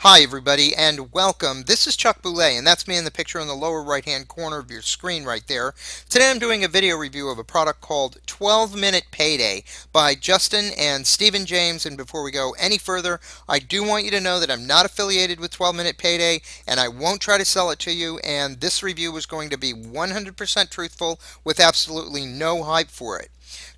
Hi everybody and welcome. This is Chuck Boulais and that's me in the picture in the lower right hand corner of your screen right there. Today I'm doing a video review of a product called 12 Minute Payday by Justin and Stephen James. And before we go any further, I do want you to know that I'm not affiliated with 12 Minute Payday and I won't try to sell it to you, and this review is going to be 100% truthful with absolutely no hype for it.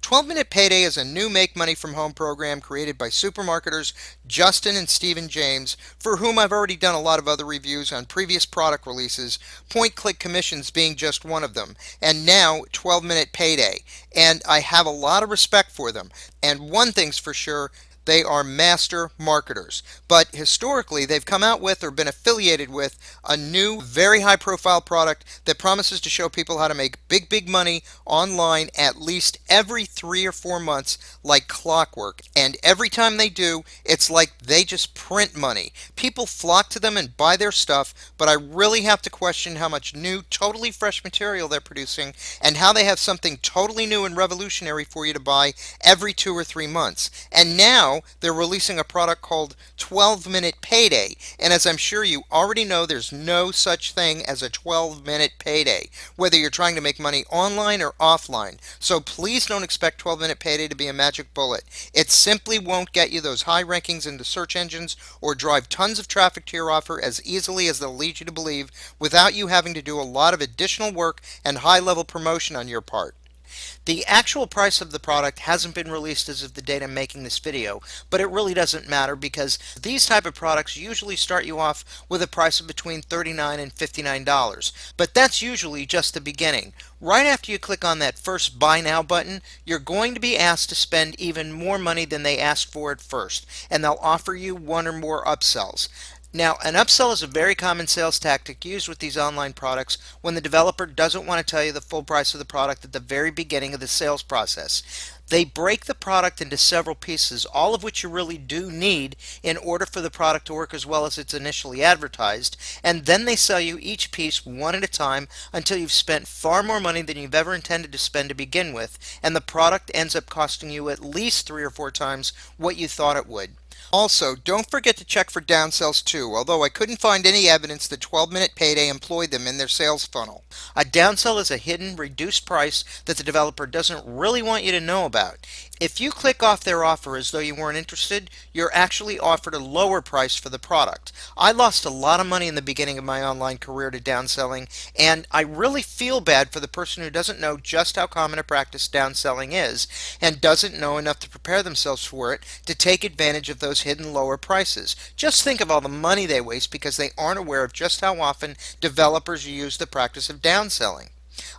12 Minute Payday is a new make money from home program created by supermarketers Justin and Stephen James, for whom I've already done a lot of other reviews on previous product releases, point click commissions being just one of them, and now 12 Minute Payday. And I have a lot of respect for them. And one thing's for sure, they are master marketers. But historically, they've come out with or been affiliated with a new, very high profile product that promises to show people how to make big money online at least every 3 or 4 months, like clockwork. And every time they do, it's like they just print money. People flock to them and buy their stuff, but I really have to question how much new, totally fresh material they're producing and how they have something totally new and revolutionary for you to buy every 2 or 3 months. And now they're releasing a product called 12 Minute Payday. And as I'm sure you already know, there's no such thing as a 12 minute payday, whether you're trying to make money online or offline. So please don't expect 12 Minute Payday to be a magic bullet. It simply won't get you those high rankings into search engines or drive tons of traffic to your offer as easily as they'll lead you to believe, without you having to do a lot of additional work and high level promotion on your part. The actual price of the product hasn't been released as of the date I'm making this video, but it really doesn't matter because these type of products usually start you off with a price of between $39 and $59. But that's usually just the beginning. Right after you click on that first Buy Now button, you're going to be asked to spend even more money than they asked for at first, and they'll offer you one or more upsells. Now, an upsell is a very common sales tactic used with these online products when the developer doesn't want to tell you the full price of the product at the very beginning of the sales process. They break the product into several pieces, all of which you really do need in order for the product to work as well as it's initially advertised, and then they sell you each piece one at a time until you've spent far more money than you've ever intended to spend to begin with, and the product ends up costing you at least 3 or 4 times what you thought it would. Also, don't forget to check for downsells too, although I couldn't find any evidence that 12 Minute Payday employed them in their sales funnel. A downsell is a hidden, reduced price that the developer doesn't really want you to know about. If you click off their offer as though you weren't interested, you're actually offered a lower price for the product. I lost a lot of money in the beginning of my online career to downselling, and I really feel bad for the person who doesn't know just how common a practice downselling is and doesn't know enough to prepare themselves for it to take advantage of those hidden lower prices. Just think of all the money they waste because they aren't aware of just how often developers use the practice of downselling.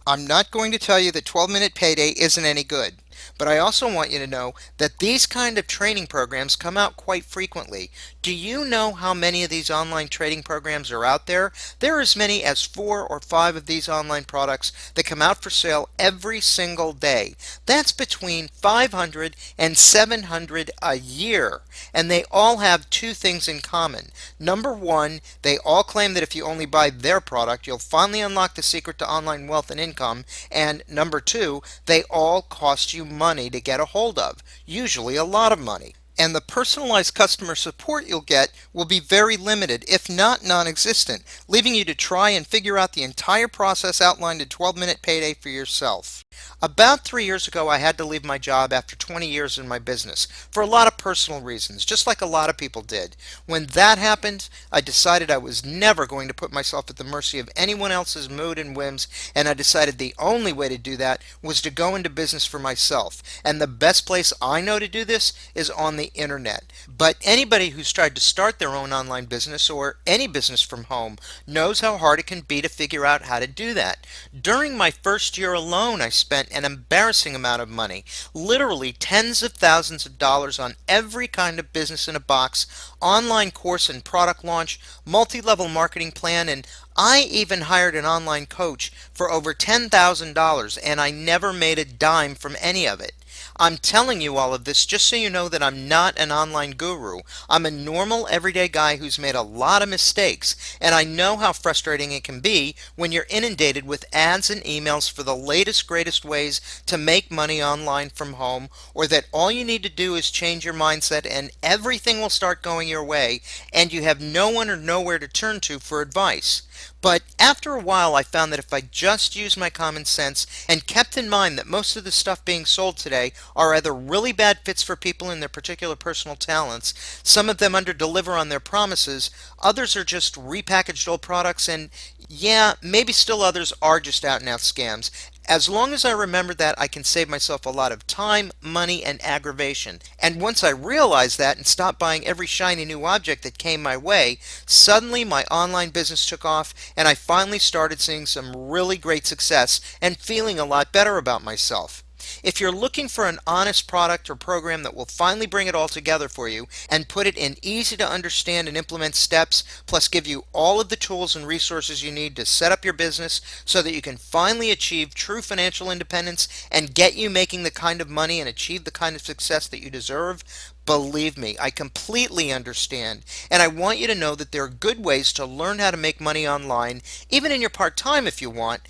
I'm not going to tell you that 12 Minute Payday isn't any good, but I also want you to know that these kind of training programs come out quite frequently. Do you know how many of these online trading programs are out there? There are as many as 4 or 5 of these online products that come out for sale every single day. That's between 500 and 700 a year. And they all have two things in common. Number one, they all claim that if you only buy their product, you'll finally unlock the secret to online wealth and income. And number two, they all cost you money to get a hold of, usually a lot of money. And the personalized customer support you'll get will be very limited, if not non-existent, leaving you to try and figure out the entire process outlined in 12 Minute Payday for yourself. About 3 years ago, I had to leave my job after 20 years in my business for a lot of personal reasons, just like a lot of people did. When that happened, I decided I was never going to put myself at the mercy of anyone else's mood and whims, and I decided the only way to do that was to go into business for myself. And the best place I know to do this is on the internet. But anybody who's tried to start their own online business or any business from home knows how hard it can be to figure out how to do that. During my first year alone, I spent an embarrassing amount of money, literally tens of thousands of dollars, on every kind of business in a box, online course and product launch, multi-level marketing plan, and I even hired an online coach for over $10,000, and I never made a dime from any of it. I'm telling you all of this just so you know that I'm not an online guru. I'm a normal, everyday guy who's made a lot of mistakes, and I know how frustrating it can be when you're inundated with ads and emails for the latest, greatest ways to make money online from home, or that all you need to do is change your mindset and everything will start going your way, and you have no one or nowhere to turn to for advice. But after a while, I found that if I just used my common sense and kept in mind that most of the stuff being sold today are either really bad fits for people in their particular personal talents, some of them underdeliver on their promises, others are just repackaged old products, and yeah, maybe still others are just out and out scams. As long as I remember that, I can save myself a lot of time, money, and aggravation. And once I realized that and stopped buying every shiny new object that came my way, suddenly my online business took off and I finally started seeing some really great success and feeling a lot better about myself. If you're looking for an honest product or program that will finally bring it all together for you and put it in easy to understand and implement steps, plus give you all of the tools and resources you need to set up your business so that you can finally achieve true financial independence and get you making the kind of money and achieve the kind of success that you deserve, believe me, I completely understand. And I want you to know that there are good ways to learn how to make money online, even in your part time if you want,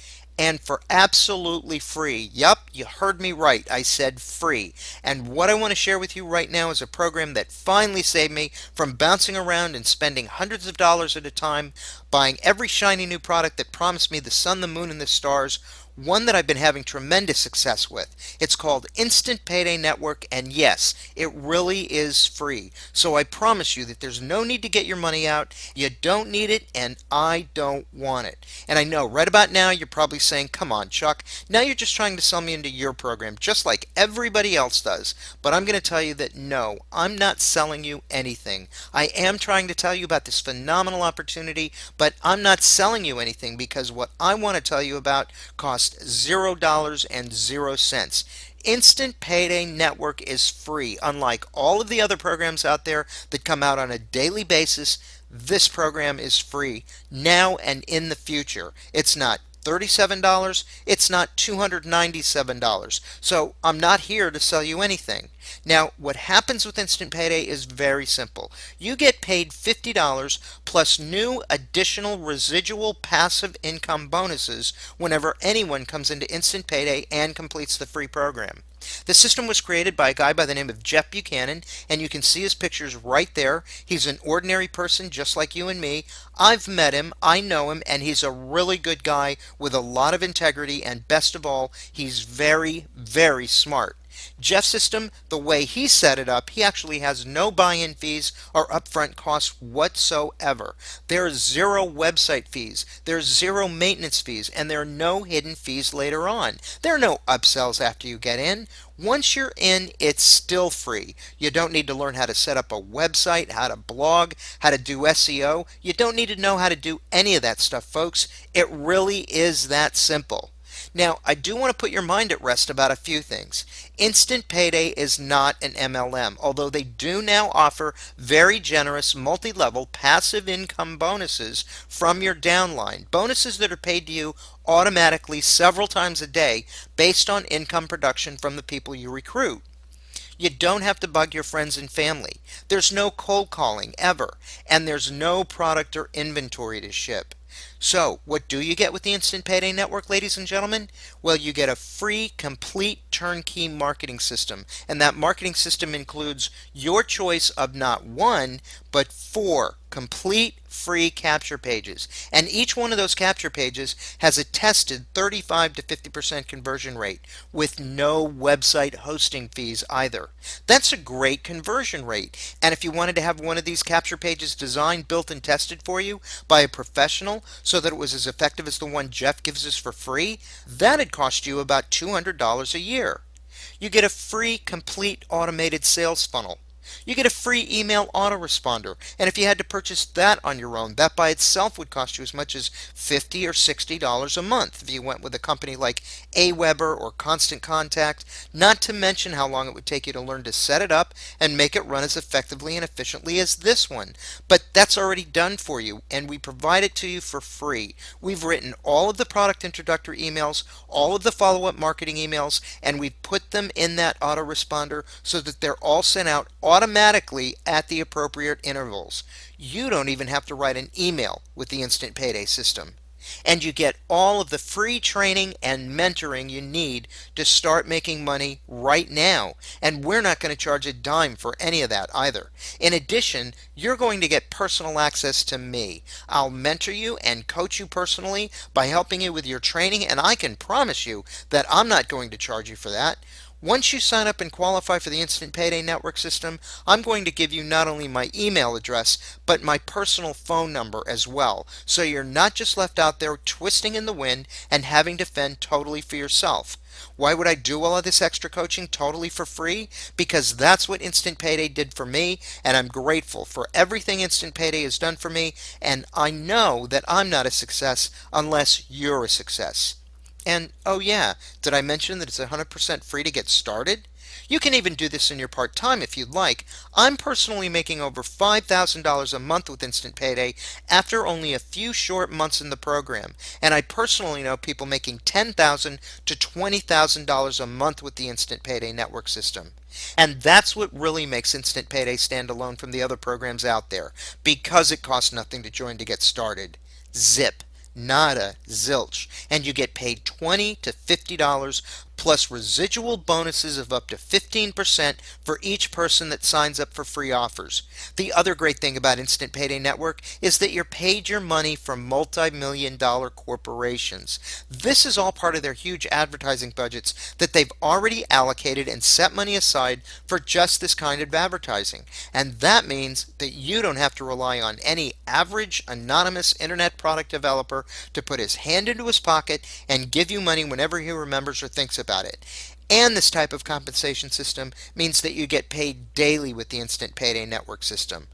and for absolutely free. Yup, you heard me right. I said free. And what I want to share with you right now is a program that finally saved me from bouncing around and spending hundreds of dollars at a time buying every shiny new product that promised me the sun, the moon, and the stars. One that I've been having tremendous success with. It's called Instant Payday Network, and yes, it really is free. So I promise you that there's no need to get your money out. You don't need it, and I don't want it. And I know right about now you're probably saying, come on, Chuck, now you're just trying to sell me into your program, just like everybody else does. But I'm going to tell you that no, I'm not selling you anything. I am trying to tell you about this phenomenal opportunity, but I'm not selling you anything because what I want to tell you about costs $0 and 0 cents. Instant Payday Network is free. Unlike all of the other programs out there that come out on a daily basis, this program is free now and in the future. It's not $37, it's not $297. So I'm not here to sell you anything. Now, what happens with Instant Payday is very simple. You get paid $50 plus new additional residual passive income bonuses whenever anyone comes into Instant Payday and completes the free program. The system was created by a guy by the name of Jeff Buchanan, and you can see his pictures right there. He's an ordinary person just like you and me. I've met him, I know him, and he's a really good guy with a lot of integrity, and best of all, he's very, very smart. Jeff's system, the way he set it up, he actually has no buy-in fees or upfront costs whatsoever. There are zero website fees, there's zero maintenance fees, and there are no hidden fees later on. There are no upsells after you get in. Once you're in, it's still free. You don't need to learn how to set up a website, how to blog, how to do SEO. You don't need to know how to do any of that stuff, folks. It really is that simple. Now, I do want to put your mind at rest about a few things. Instant Payday is not an MLM, although they do now offer very generous multi-level passive income bonuses from your downline. Bonuses that are paid to you automatically several times a day based on income production from the people you recruit. You don't have to bug your friends and family. There's no cold calling ever, and there's no product or inventory to ship. So, what do you get with the Instant Payday Network, ladies and gentlemen? Well, you get a free, complete turnkey marketing system. And that marketing system includes your choice of not one, but 4 complete free capture pages. And each one of those capture pages has a tested 35 to 50% conversion rate with no website hosting fees either. That's a great conversion rate. And if you wanted to have one of these capture pages designed, built, and tested for you by a professional so that it was as effective as the one Jeff gives us for free, that'd cost you about $200 a year. You get a free, complete automated sales funnel. You get a free email autoresponder, and if you had to purchase that on your own, that by itself would cost you as much as $50 or $60 a month if you went with a company like AWeber or Constant Contact, not to mention how long it would take you to learn to set it up and make it run as effectively and efficiently as this one. But that's already done for you, and we provide it to you for free. We've written all of the product introductory emails, all of the follow-up marketing emails, and we've put them in that autoresponder so that they're all sent out automatically at the appropriate intervals. You don't even have to write an email with the Instant Payday system. And you get all of the free training and mentoring you need to start making money right now. And we're not going to charge a dime for any of that either. In addition, you're going to get personal access to me. I'll mentor you and coach you personally by helping you with your training, and I can promise you that I'm not going to charge you for that. Once you sign up and qualify for the Instant Payday Network system, I'm going to give you not only my email address, but my personal phone number as well. So you're not just left out there twisting in the wind and having to fend totally for yourself. Why would I do all of this extra coaching totally for free? Because that's what Instant Payday did for me, and I'm grateful for everything Instant Payday has done for me, and I know that I'm not a success unless you're a success. And oh yeah, did I mention that it's 100% free to get started? You can even do this in your part-time if you'd like. I'm personally making over $5,000 a month with Instant Payday after only a few short months in the program. And I personally know people making $10,000 to $20,000 a month with the Instant Payday network system. And that's what really makes Instant Payday stand alone from the other programs out there, because it costs nothing to join to get started. Zip. Nada, zilch, and you get paid $20 to $50 plus residual bonuses of up to 15% for each person that signs up for free offers. The other great thing about Instant Payday Network is that you're paid your money from multi-million-dollar corporations. This is all part of their huge advertising budgets that they've already allocated and set money aside for just this kind of advertising. And that means that you don't have to rely on any average anonymous internet product developer to put his hand into his pocket and give you money whenever he remembers or thinks about it. And this type of compensation system means that you get paid daily with the Instant Payday network system.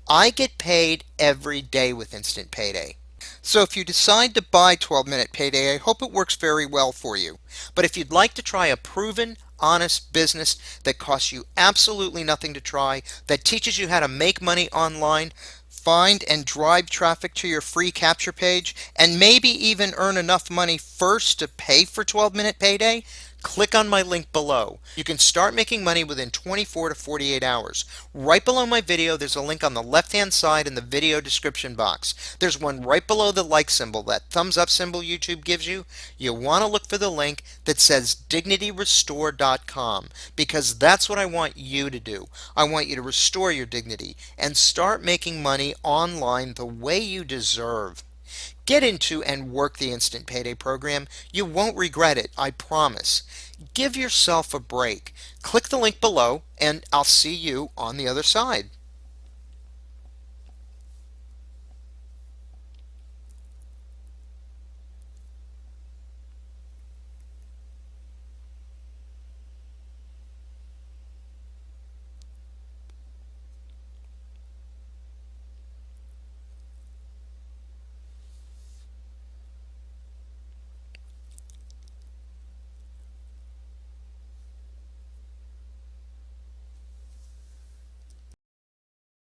I get paid every day with Instant Payday. So if you decide to buy 12-Minute Payday, I hope it works very well for you. But if you'd like to try a proven, honest business that costs you absolutely nothing to try, that teaches you how to make money online, find and drive traffic to your free capture page, and maybe even earn enough money first to pay for 12-Minute Payday, click on my link below. You can start making money within 24 to 48 hours. Right below my video, there's a link on the left-hand side in the video description box. There's one right below the like symbol, that thumbs up symbol YouTube gives you. You want to look for the link that says dignityrestore.com, because that's what I want you to do. I want you to restore your dignity and start making money online the way you deserve. Get into and work the Instant Payday program. You won't regret it, I promise. Give yourself a break. Click the link below, and I'll see you on the other side.